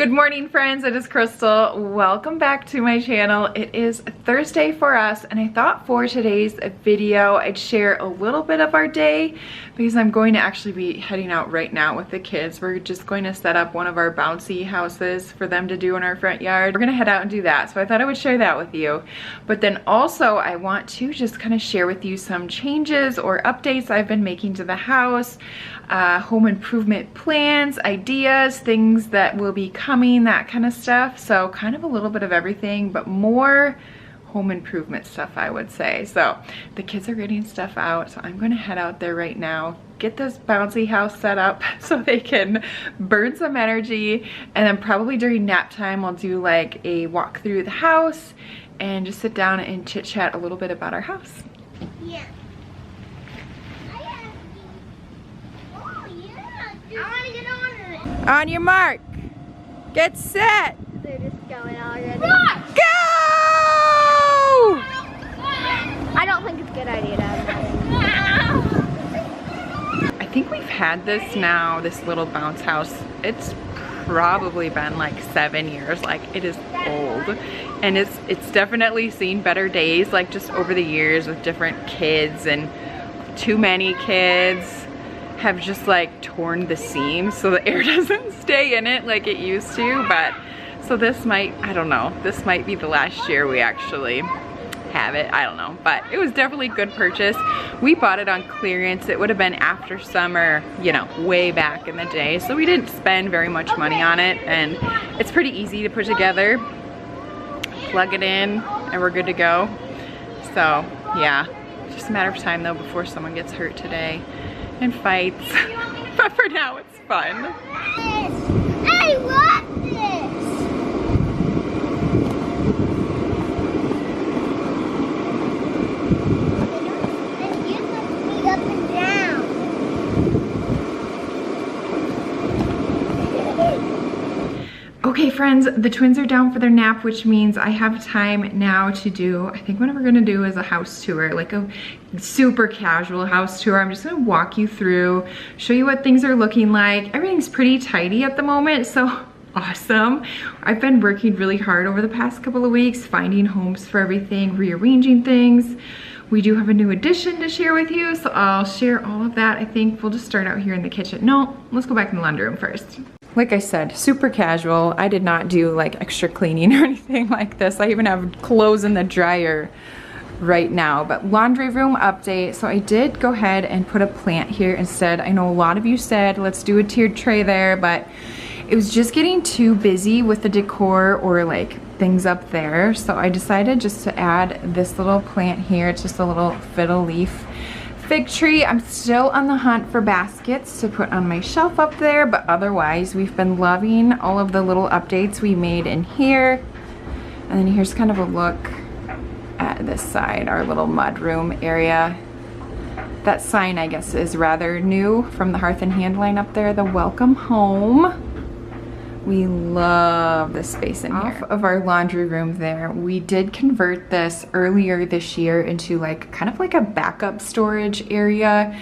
Good morning, friends. It is Crystal. Welcome back to my channel. It is Thursday for us, and I thought for today's video I'd share a little bit of our day because I'm going to actually be heading out right now with the kids. We're just going to set up one of our bouncy houses for them to do in our front yard. We're gonna head out and do that, so I thought I would share that with you. But then also I want to just kind of share with you some changes or updates I've been making to the house, home improvement plans, ideas, things that will be coming, that kind of stuff. So kind of a little bit of everything, but more home improvement stuff, I would say. So the kids are getting stuff out, so I'm gonna head out there right now, get this bouncy house set up so they can burn some energy, and then probably during nap time I'll do like a walk through the house and just sit down and chit chat a little bit about our house. Yeah. I want to get on it. On your mark, get set, They're just going already. go! I don't think it's a good idea to have that. I think we've had this now, this little bounce house. It's probably been like 7 years. Like, it is old, and it's definitely seen better days, like just over the years with different kids, and too many kids have just like torn the seams so the air doesn't stay in it like it used to. But so this might, I don't know, this might be the last year we actually have it. I don't know, but it was definitely a good purchase. We bought it on clearance. It would have been after summer, you know, way back in the day, so we didn't spend very much money on it, and it's pretty easy to put together. Plug it in and we're good to go. So yeah, just a matter of time though before someone gets hurt today and fights. But for now it's fun. I love this. And you lift me up and down. Okay friends, the twins are down for their nap, which means I have time now to do, I think what we're gonna do is a house tour, like a super casual house tour. I'm just gonna walk you through, show you what things are looking like. Everything's pretty tidy at the moment, so awesome. I've been working really hard over the past couple of weeks, finding homes for everything, rearranging things. We do have a new addition to share with you, so I'll share all of that. I think we'll just start out here in the kitchen. No, let's go back in the laundry room first. Like I said, super casual. I did not do like extra cleaning or anything like this. I even have clothes in the dryer right now. But laundry room update. So I did go ahead and put a plant here instead. I know a lot of you said let's do a tiered tray there, but it was just getting too busy with the decor or like things up there. So I decided just to add this little plant here. It's just a little fiddle leaf fig tree. I'm still on the hunt for baskets to put on my shelf up there, but otherwise we've been loving all of the little updates we made in here. And then here's kind of a look at this side, our little mud room area. That sign, I guess, is rather new from the Hearth and Hand line up there, the welcome home. We love this space in here. Off of our laundry room there, we did convert this earlier this year into like kind of like a backup storage area.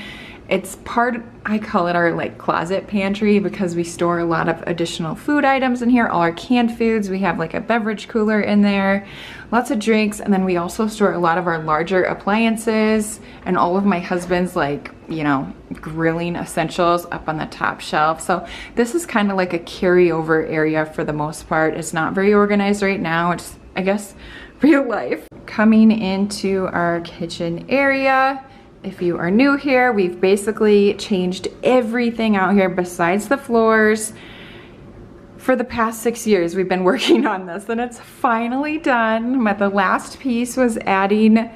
It's part, I call it our like closet pantry because we store a lot of additional food items in here, all our canned foods. We have like a beverage cooler in there, lots of drinks, and then we also store a lot of our larger appliances and all of my husband's like, you know, grilling essentials up on the top shelf. So this is kind of like a carryover area for the most part. It's not very organized right now. It's, I guess, real life. Coming into our kitchen area. If you are new here, we've basically changed everything out here besides the floors. For the past 6 years, we've been working on this and it's finally done. But the last piece was adding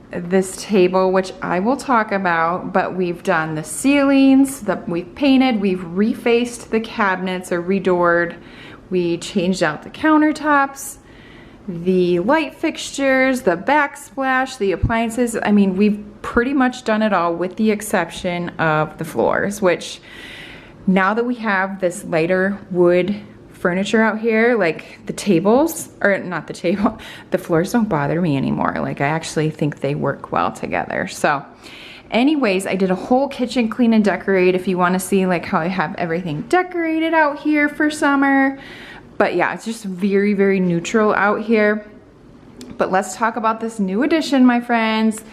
this table, which I will talk about, but we've done the ceilings, we've painted, we've refaced the cabinets or redoored, we changed out the countertops, the light fixtures, the backsplash, the appliances. I mean, we've pretty much done it all with the exception of the floors, which now that we have this lighter wood furniture out here, like the tables, or not the table, the floors don't bother me anymore. Like I actually think they work well together. So Anyways, I did a whole kitchen clean and decorate if you want to see like how I have everything decorated out here for summer. But yeah, it's just very, very neutral out here. But let's talk about this new addition, my friends.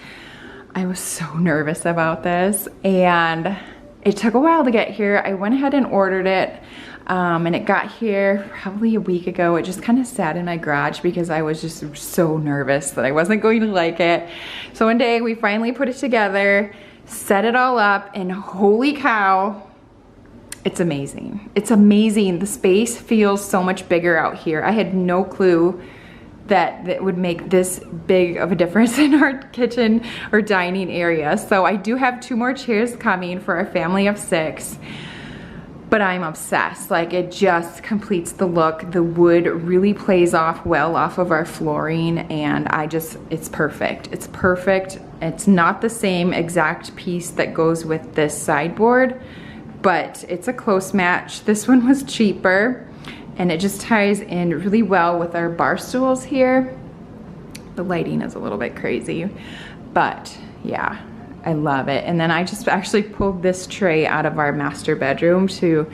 I was so nervous about this, and it took a while to get here. I went ahead and ordered it, and it got here probably a week ago. It just kind of sat in my garage because I was just so nervous that I wasn't going to like it. So one day we finally put it together, set it all up, and holy cow, it's amazing. It's amazing. The space feels so much bigger out here. I had no clue that would make this big of a difference in our kitchen or dining area. So I do have 2 more chairs coming for a family of 6, but I'm obsessed. Like, it just completes the look. The wood really plays off well off of our flooring, and it's perfect. It's perfect. It's not the same exact piece that goes with this sideboard, but it's a close match. This one was cheaper, and it just ties in really well with our bar stools here. The lighting is a little bit crazy, but yeah, I love it. And then I just actually pulled this tray out of our master bedroom to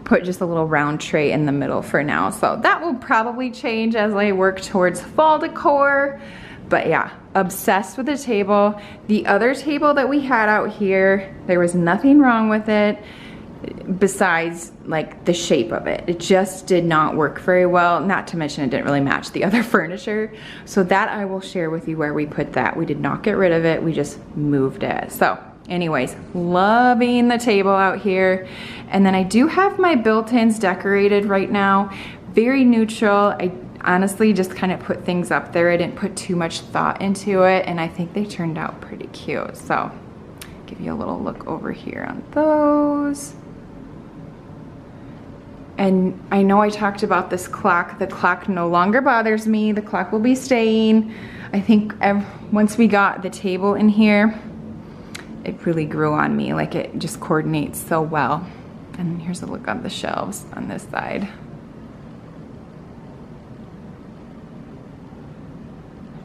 put just a little round tray in the middle for now. So that will probably change as I work towards fall decor. But yeah, obsessed with the table. The other table that we had out here, there was nothing wrong with it besides like the shape of it. It just did not work very well, not to mention it didn't really match the other furniture. So that I will share with you where we put that. We did not get rid of it, we just moved it. So anyways, loving the table out here. And then I do have my built-ins decorated right now, very neutral. I honestly just kind of put things up there. I didn't put too much thought into it, and I think they turned out pretty cute. So give you a little look over here on those. And I know I talked about this clock. The clock no longer bothers me. The clock will be staying. I think once we got the table in here, it really grew on me. Like, it just coordinates so well. And here's a look on the shelves on this side.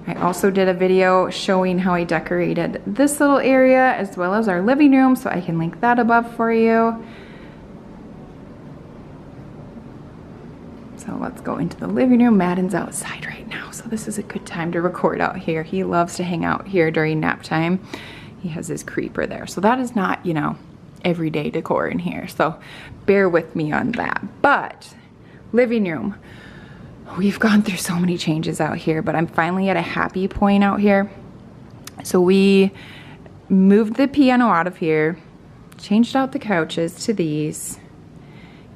I also did a video showing how I decorated this little area as well as our living room, so I can link that above for you. So let's go into the living room. Madden's outside right now, so this is a good time to record out here. He loves to hang out here during nap time. He has his creeper there. So that is not, you know, everyday decor in here. So bear with me on that. But living room, we've gone through so many changes out here, but I'm finally at a happy point out here. So we moved the piano out of here, changed out the couches to these,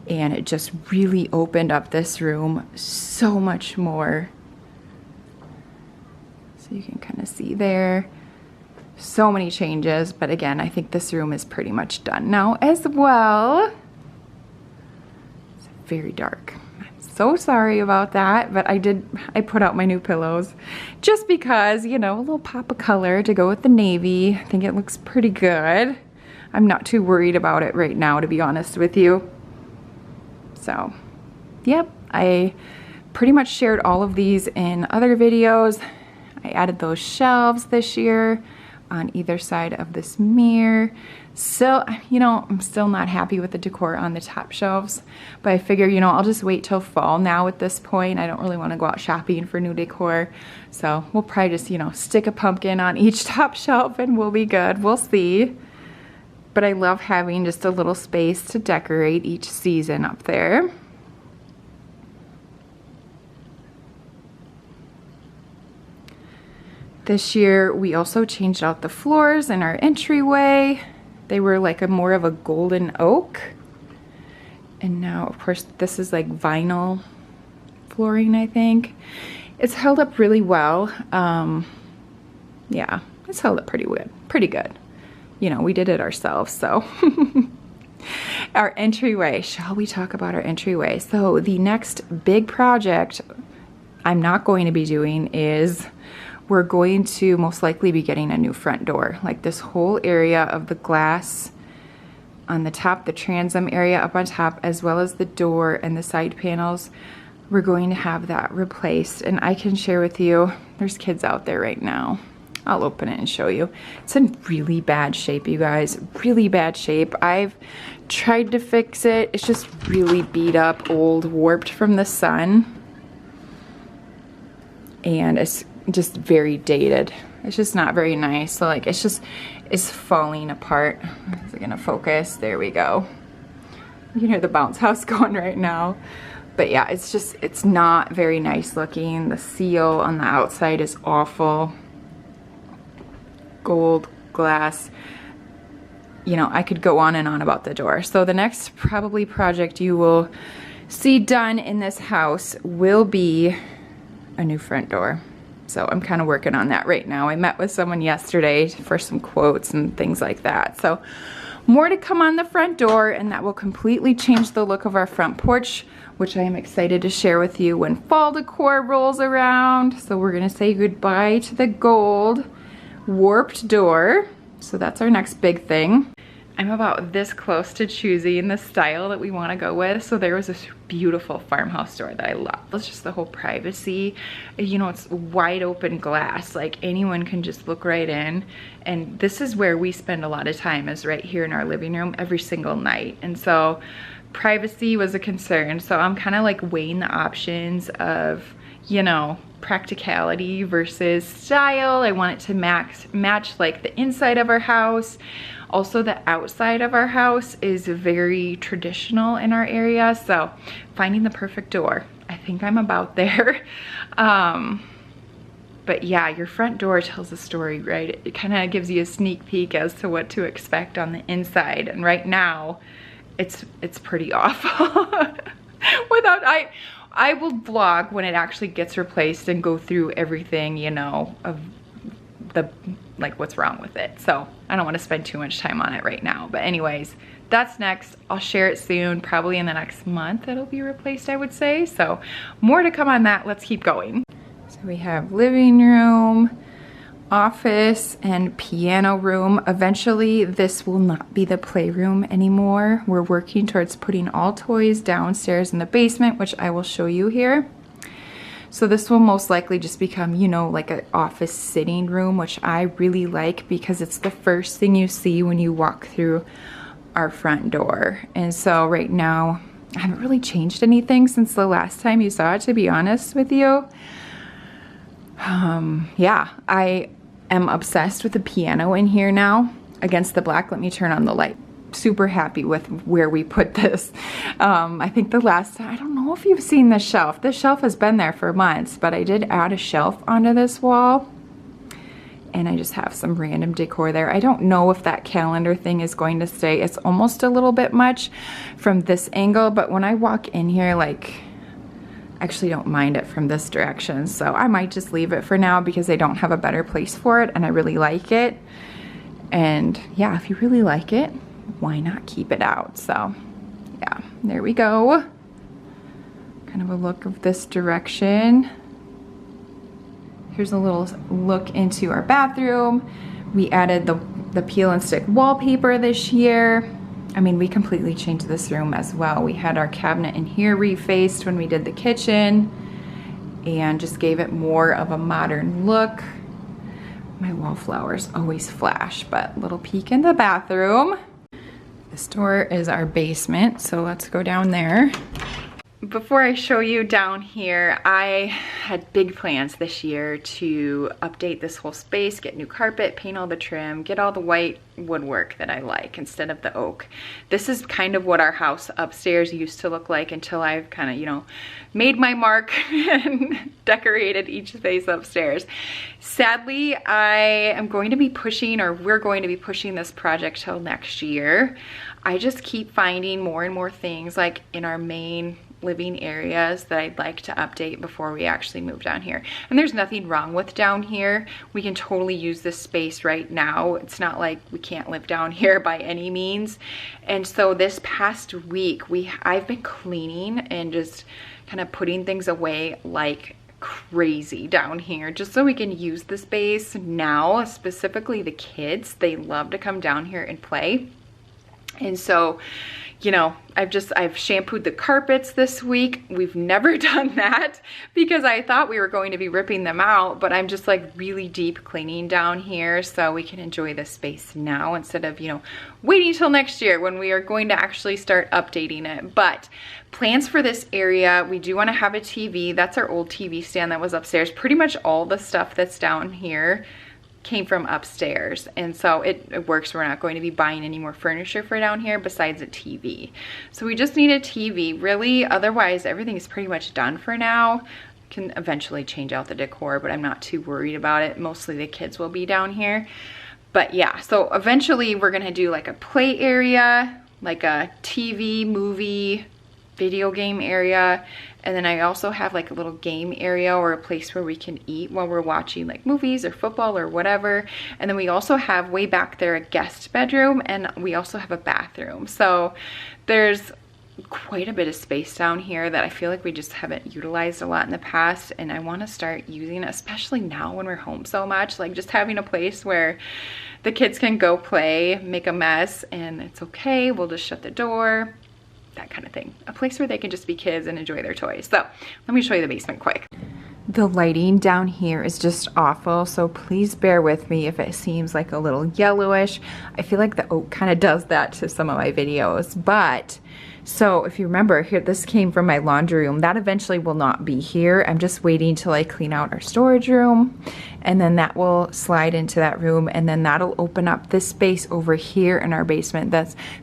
and it just really opened up this room so much more. So you can kind of see there, so many changes, but again, I think this room is pretty much done now as well. It's very dark. I'm so sorry about that, but I put out my new pillows just because, you know, a little pop of color to go with the navy. I think it looks pretty good. I'm not too worried about it right now, to be honest with you. So, yep, I pretty much shared all of these in other videos. I added those shelves this year on either side of this mirror. Still, you know, I'm still not happy with the decor on the top shelves, but I figure, you know, I'll just wait till fall now at this point. I don't really want to go out shopping for new decor. So we'll probably just, you know, stick a pumpkin on each top shelf and we'll be good. We'll see. But I love having just a little space to decorate each season up there. This year we also changed out the floors in our entryway. They were like more of a golden oak. And now, of course, this is like vinyl flooring, I think. It's held up really well. Yeah, it's held up pretty good. You know, we did it ourselves, so. Our entryway, shall we talk about our entryway? So the next big project I'm not going to be doing is we're going to most likely be getting a new front door. Like this whole area of the glass on the top, the transom area up on top, as well as the door and the side panels, we're going to have that replaced. And I can share with you, there's kids out there right now. I'll open it and show you. It's in really bad shape, you guys. Really bad shape. I've tried to fix it. It's just really beat up, old, warped from the sun. And it's just very dated. It's just not very nice. So like it's falling apart. Is it gonna focus? There we go. You can hear the bounce house going right now. But yeah, it's not very nice looking. The seal on the outside is awful. Gold glass. You know, I could go on and on about the door. So the next probably project you will see done in this house will be a new front door. So I'm kind of working on that right now. I met with someone yesterday for some quotes and things like that. So more to come on the front door, and that will completely change the look of our front porch, which I am excited to share with you when fall decor rolls around. So we're gonna say goodbye to the gold warped door. So that's our next big thing. I'm about this close to choosing the style that we want to go with. So there was this beautiful farmhouse door that I love. It's just the whole privacy. You know, it's wide open glass. Like anyone can just look right in. And this is where we spend a lot of time, is right here in our living room every single night. And so privacy was a concern. So I'm kind of like weighing the options of, you know, practicality versus style. I want it to match like the inside of our house. Also, the outside of our house is very traditional in our area, so finding the perfect door. I think I'm about there. But yeah, your front door tells a story, right? It kind of gives you a sneak peek as to what to expect on the inside. And right now, it's pretty awful. I will vlog when it actually gets replaced and go through everything, you know, of the like what's wrong with it. So I don't want to spend too much time on it right now, but anyways, that's next. I'll share it soon, probably in the next month it'll be replaced, I would say. So more to come on that. Let's keep going. So we have living room, office, and piano room. Eventually this will not be the playroom anymore. We're working towards putting all toys downstairs in the basement, which I will show you here. So this will most likely just become, you know, like an office sitting room, which I really like because it's the first thing you see when you walk through our front door. And so right now, I haven't really changed anything since the last time you saw it, to be honest with you. Yeah, I am obsessed with the piano in here now against the black. Let me turn on the light. Super happy with where we put this. I think the last time, I don't know if you've seen the shelf. This shelf has been there for months, but I did add a shelf onto this wall, and I just have some random decor there. I don't know if that calendar thing is going to stay. It's almost a little bit much from this angle, but when I walk in here, like, I actually don't mind it from this direction. So I might just leave it for now because I don't have a better place for it, and I really like it. And yeah, if you really like it, why not keep it out? So yeah, there we go. Kind of a look of this direction. Here's a little look into our bathroom. We added the peel and stick wallpaper this year. I mean, we completely changed this room as well. We had our cabinet in here refaced when we did the kitchen and just gave it more of a modern look. My wallflowers always flash, but little peek in the bathroom. This door is our basement, so let's go down there. Before I show you down here, I had big plans this year to update this whole space, get new carpet, paint all the trim, get all the white woodwork that I like instead of the oak. This is kind of what our house upstairs used to look like until I've kind of, you know, made my mark and decorated each space upstairs. Sadly, I am going to be pushing, or we're going to be pushing this project till next year. I just keep finding more and more things like in our main living areas that I'd like to update before we actually move down here. And there's nothing wrong with down here. We can totally use this space right now. It's not like we can't live down here by any means. And so this past week, I've been cleaning and just kind of putting things away like crazy down here just so we can use the space now. Specifically the kids, they love to come down here and play. And so, you know, I've shampooed the carpets this week. We've never done that because I thought we were going to be ripping them out, but I'm just like really deep cleaning down here so we can enjoy this space now instead of, you know, waiting till next year when we are going to actually start updating it. But plans for this area, we do want to have a TV. That's our old TV stand that was upstairs. Pretty much all the stuff that's down here came from upstairs, and so it works. We're not going to be buying any more furniture for down here besides a TV. So we just need a TV really. Otherwise everything is pretty much done for now. Can eventually change out the decor, but I'm not too worried about it. Mostly the kids will be down here. But yeah, so eventually we're gonna do like a play area, like a TV, movie, video game area, and then I also have like a little game area or a place where we can eat while we're watching like movies or football or whatever. And then we also have way back there a guest bedroom, and we also have a bathroom. So there's quite a bit of space down here that I feel like we just haven't utilized a lot in the past, and I want to start using it, especially now when we're home so much. Like just having a place where the kids can go play, make a mess, and it's okay. We'll just shut the door, that kind of thing. A place where they can just be kids and enjoy their toys. So let me show you the basement quick. The lighting down here is just awful, so please bear with me if it seems like a little yellowish. I feel like the oak kind of does that to some of my videos, but so if you remember here, this came from my laundry room. That eventually will not be here. I'm just waiting till I clean out our storage room, and then that will slide into that room, and then that'll open up this space over here in our basement.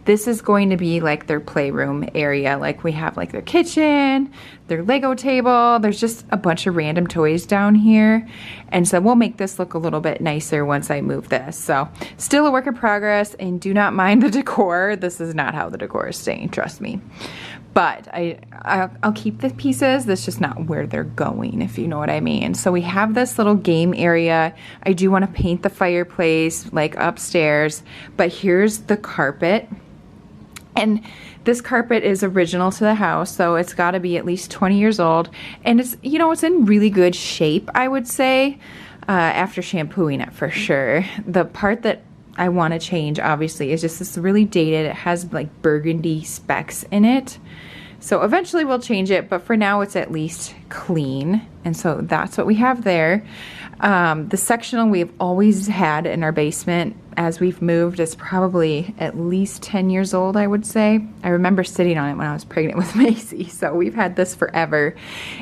This is going to be like their playroom area. Like we have like their kitchen, their Lego table. There's just a bunch of random toys down here. And so we'll make this look a little bit nicer once I move this. So still a work in progress, and do not mind the decor. This is not how the decor is staying, trust me. But I'll keep the pieces. That's just not where they're going, if you know what I mean. So we have this little game area. I do want to paint the fireplace like upstairs, but here's the carpet. And this carpet is original to the house, so it's got to be at least 20 years old. And it's, you know, it's in really good shape, I would say, after shampooing it for sure. The part that I want to change, obviously, is just this really dated. It has like burgundy specks in it. So eventually we'll change it, but for now it's at least clean. And so that's what we have there. The sectional we've always had in our basement as we've moved is probably at least 10 years old, I would say. I remember sitting on it when I was pregnant with Macy, so we've had this forever.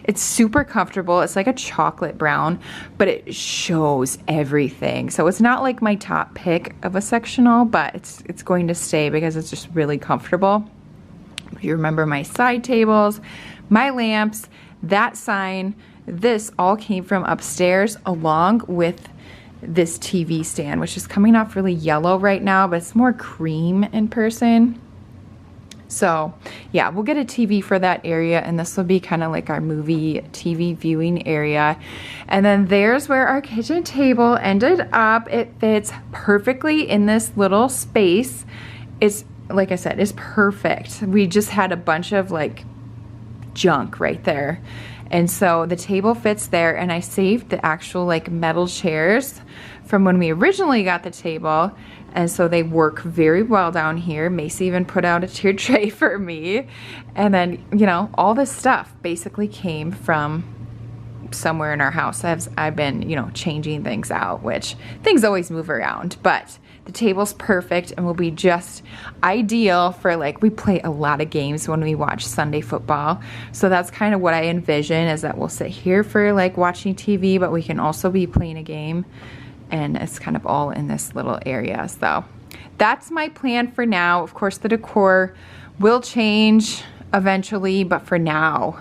It's super comfortable. It's like a chocolate brown, but it shows everything. So it's not like my top pick of a sectional, but it's going to stay because it's just really comfortable. If you remember my side tables, my lamps, that sign, this all came from upstairs along with this TV stand, which is coming off really yellow right now, but it's more cream in person. So yeah, we'll get a TV for that area, and this will be kind of like our movie TV viewing area. And then there's where our kitchen table ended up. It fits perfectly in this little space. It's, like I said, it's perfect. We just had a bunch of like junk right there. And so the table fits there, and I saved the actual like metal chairs from when we originally got the table. And so they work very well down here. Macy even put out a tier tray for me. And then, you know, all this stuff basically came from somewhere in our house. I've been, you know, changing things out, which things always move around, but the table's perfect and will be just ideal for, like, we play a lot of games when we watch Sunday football. So that's kind of what I envision, is that we'll sit here for like watching TV, but we can also be playing a game, and it's kind of all in this little area. So that's my plan for now. Of course, the decor will change eventually, but for now,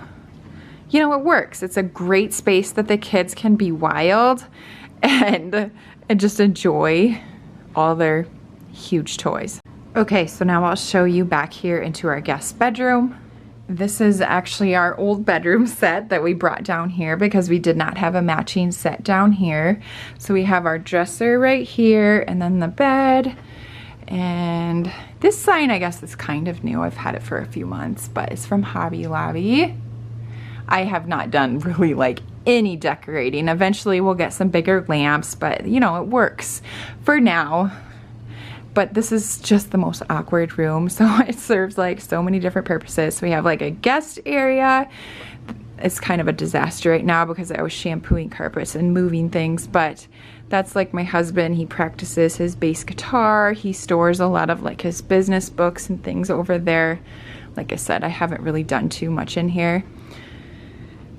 you know, it works. It's a great space that the kids can be wild and just enjoy all their huge toys. Okay, so now I'll show you back here into our guest bedroom. This is actually our old bedroom set that we brought down here because we did not have a matching set down here. So we have our dresser right here, and then the bed. And this sign, I guess, is kind of new. I've had it for a few months, but it's from Hobby Lobby. I have not done really like any decorating. Eventually we'll get some bigger lamps, but you know, it works for now. but this is just the most awkward room. So it serves like so many different purposes. So we have like a guest area. It's kind of a disaster right now because I was shampooing carpets and moving things, but that's like my husband. He practices his bass guitar. He stores a lot of like his business books and things over there. Like I said, I haven't really done too much in here.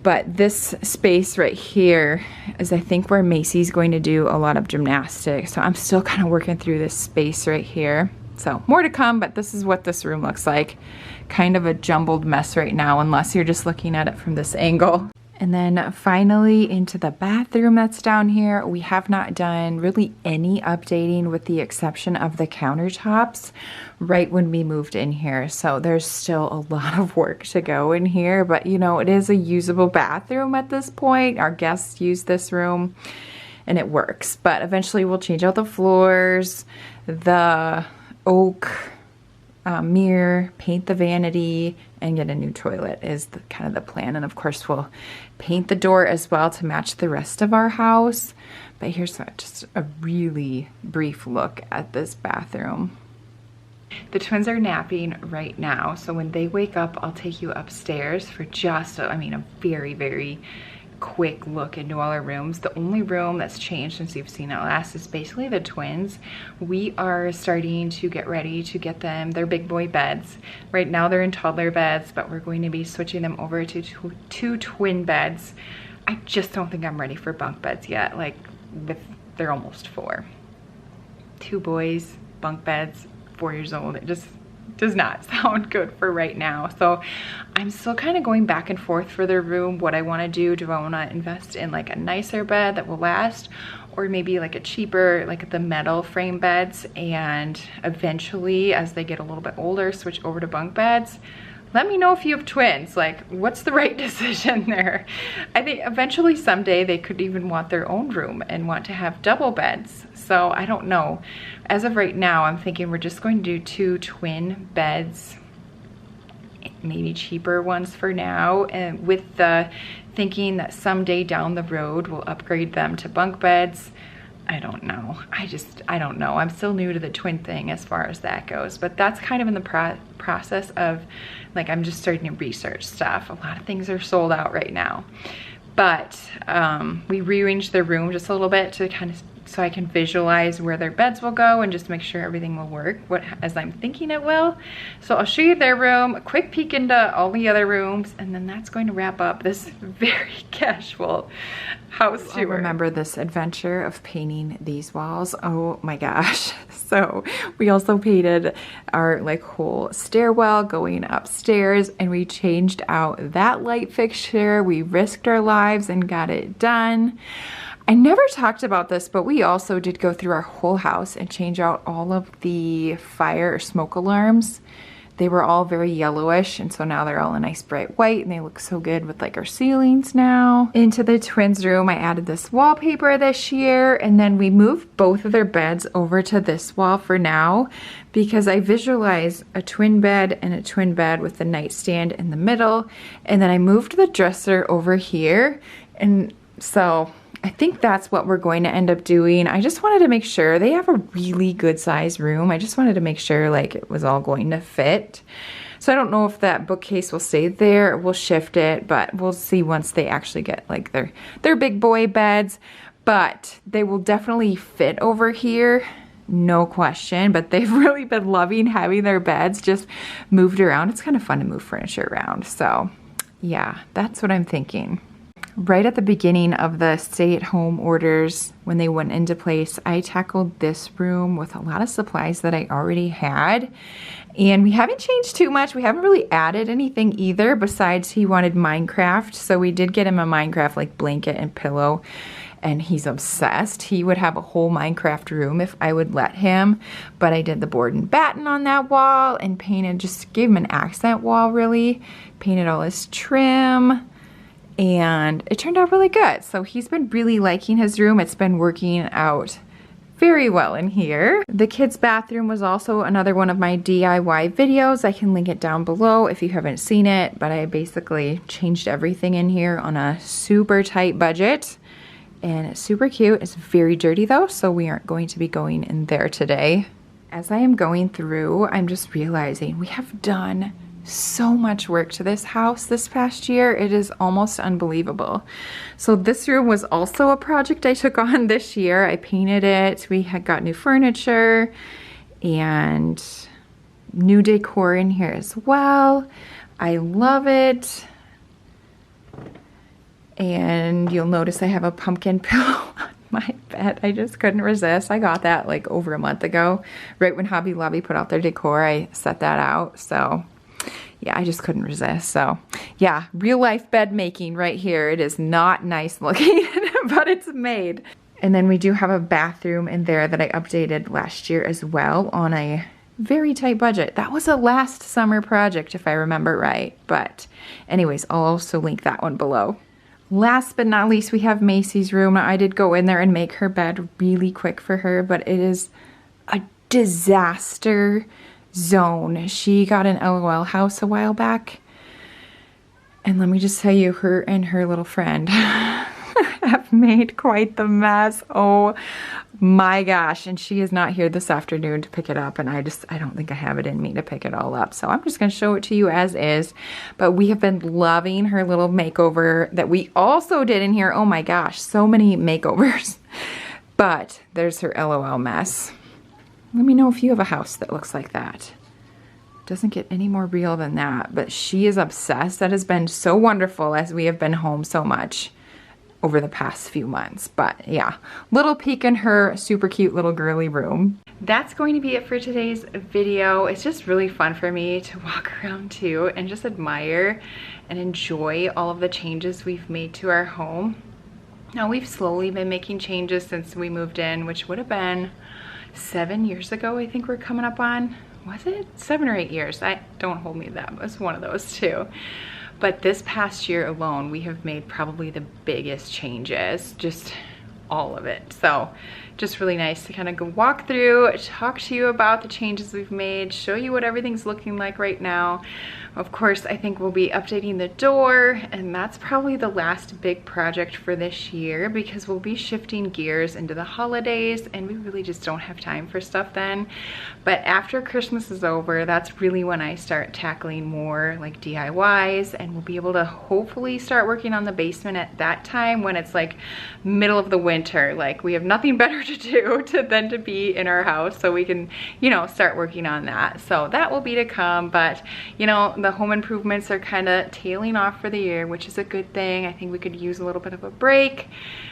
But this space right here is, I think, where Macy's going to do a lot of gymnastics. So I'm still kind of working through this space right here. So more to come, but this is what this room looks like. Kind of a jumbled mess right now, unless you're just looking at it from this angle. And then finally into the bathroom that's down here. We have not done really any updating with the exception of the countertops right when we moved in here. So there's still a lot of work to go in here, but you know, it is a usable bathroom at this point. Our guests use this room and it works, but eventually we'll change out the floors, the oak mirror, paint the vanity, and get a new toilet is kind of the plan. And of course we'll paint the door as well to match the rest of our house. But here's just a really brief look at this bathroom. The twins are napping right now, so when they wake up, I'll take you upstairs for just, I mean, a very, very quick look into all our rooms. The only room that's changed since you've seen it last is basically the twins. We are starting to get ready to get them their big boy beds. Right now they're in toddler beds, but we're going to be switching them over to two twin beds. I just don't think I'm ready for bunk beds yet. Like, they're almost 4. 2 boys, bunk beds, 4 years old. It just does not sound good for right now. So I'm still kind of going back and forth for their room, what I want to do. Do I want to invest in like a nicer bed that will last, or maybe like a cheaper, like the metal frame beds, and eventually as they get a little bit older switch over to bunk beds? Let me know if you have twins, like what's the right decision there? I think eventually someday they could even want their own room and want to have double beds. So I don't know. As of right now, I'm thinking we're just going to do 2 twin beds, maybe cheaper ones for now, and with the thinking that someday down the road we'll upgrade them to bunk beds. I don't know. I don't know. I'm still new to the twin thing as far as that goes, but that's kind of in the process of, like, I'm just starting to research stuff. A lot of things are sold out right now, but we rearranged their room just a little bit to kind of, so I can visualize where their beds will go and just make sure everything will work as I'm thinking it will. So I'll show you their room, a quick peek into all the other rooms, and then that's going to wrap up this very casual house tour. I remember this adventure of painting these walls. Oh my gosh. So we also painted our like whole stairwell going upstairs, and we changed out that light fixture. We risked our lives and got it done. I never talked about this, but we also did go through our whole house and change out all of the fire or smoke alarms. They were all very yellowish, and so now they're all a nice bright white, and they look so good with like our ceilings now. Into the twins' room, I added this wallpaper this year, and then we moved both of their beds over to this wall for now because I visualize a twin bed and a twin bed with the nightstand in the middle, and then I moved the dresser over here, and so I think that's what we're going to end up doing. I just wanted to make sure they have a really good size room. I just wanted to make sure like it was all going to fit. So I don't know if that bookcase will stay there. We'll shift it, but we'll see once they actually get like their big boy beds. But they will definitely fit over here, no question. But they've really been loving having their beds just moved around. It's kind of fun to move furniture around. So yeah, that's what I'm thinking. Right at the beginning of the stay-at-home orders, when they went into place, I tackled this room with a lot of supplies that I already had. And we haven't changed too much. We haven't really added anything either, besides he wanted Minecraft. So we did get him a Minecraft like blanket and pillow, and he's obsessed. He would have a whole Minecraft room if I would let him. But I did the board and batten on that wall and painted, just gave him an accent wall really. Painted all his trim. And it turned out really good. So he's been really liking his room. It's been working out very well in here. The kids' bathroom was also another one of my DIY videos. I can link it down below if you haven't seen it, but I basically changed everything in here on a super tight budget. And it's super cute. It's very dirty though, so we aren't going to be going in there today. As I am going through, I'm just realizing we have done so much work to this house this past year. It is almost unbelievable. So this room was also a project I took on this year. I painted it. We had got new furniture and new decor in here as well. I love it. And you'll notice I have a pumpkin pillow on my bed. I just couldn't resist. I got that like over a month ago. Right when Hobby Lobby put out their decor, I set that out. So yeah, I just couldn't resist. So yeah, real life bed making right here. It is not nice looking, but it's made. And then we do have a bathroom in there that I updated last year as well on a very tight budget. That was a last summer project if I remember right. But anyways, I'll also link that one below. Last but not least, we have Macy's room. Now, I did go in there and make her bed really quick for her, but it is a disaster zone. She got an LOL house a while back. And let me just tell you, her and her little friend have made quite the mess. Oh my gosh. And she is not here this afternoon to pick it up. And I don't think I have it in me to pick it all up. So I'm just going to show it to you as is. But we have been loving her little makeover that we also did in here. Oh my gosh, so many makeovers. But there's her LOL mess. Let me know if you have a house that looks like that. Doesn't get any more real than that. But she is obsessed. That has been so wonderful as we have been home so much over the past few months. But yeah, little peek in her super cute little girly room. That's going to be it for today's video. It's just really fun for me to walk around too and just admire and enjoy all of the changes we've made to our home. Now, we've slowly been making changes since we moved in, which would have been 7 years ago. I think we're coming up on, was it 7 or 8 years? Don't hold me to that. It was one of those two. But this past year alone, we have made probably the biggest changes, just all of it. So just really nice to kind of go walk through, talk to you about the changes we've made, show you what everything's looking like right now. Of course, I think we'll be updating the door, and that's probably the last big project for this year because we'll be shifting gears into the holidays and we really just don't have time for stuff then. But after Christmas is over, that's really when I start tackling more like DIYs, and we'll be able to hopefully start working on the basement at that time when it's like middle of the winter. Like we have nothing better to do than to be in our house, so we can, you know, start working on that. So that will be to come. But you know, the home improvements are kind of tailing off for the year, which is a good thing. I think we could use a little bit of a break.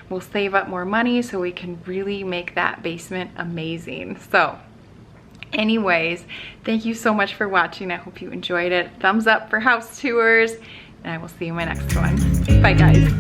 We'll save up more money so we can really make that basement amazing. So anyways, thank you so much for watching. I hope you enjoyed it. Thumbs up for house tours, and I will see you in my next one. Bye guys.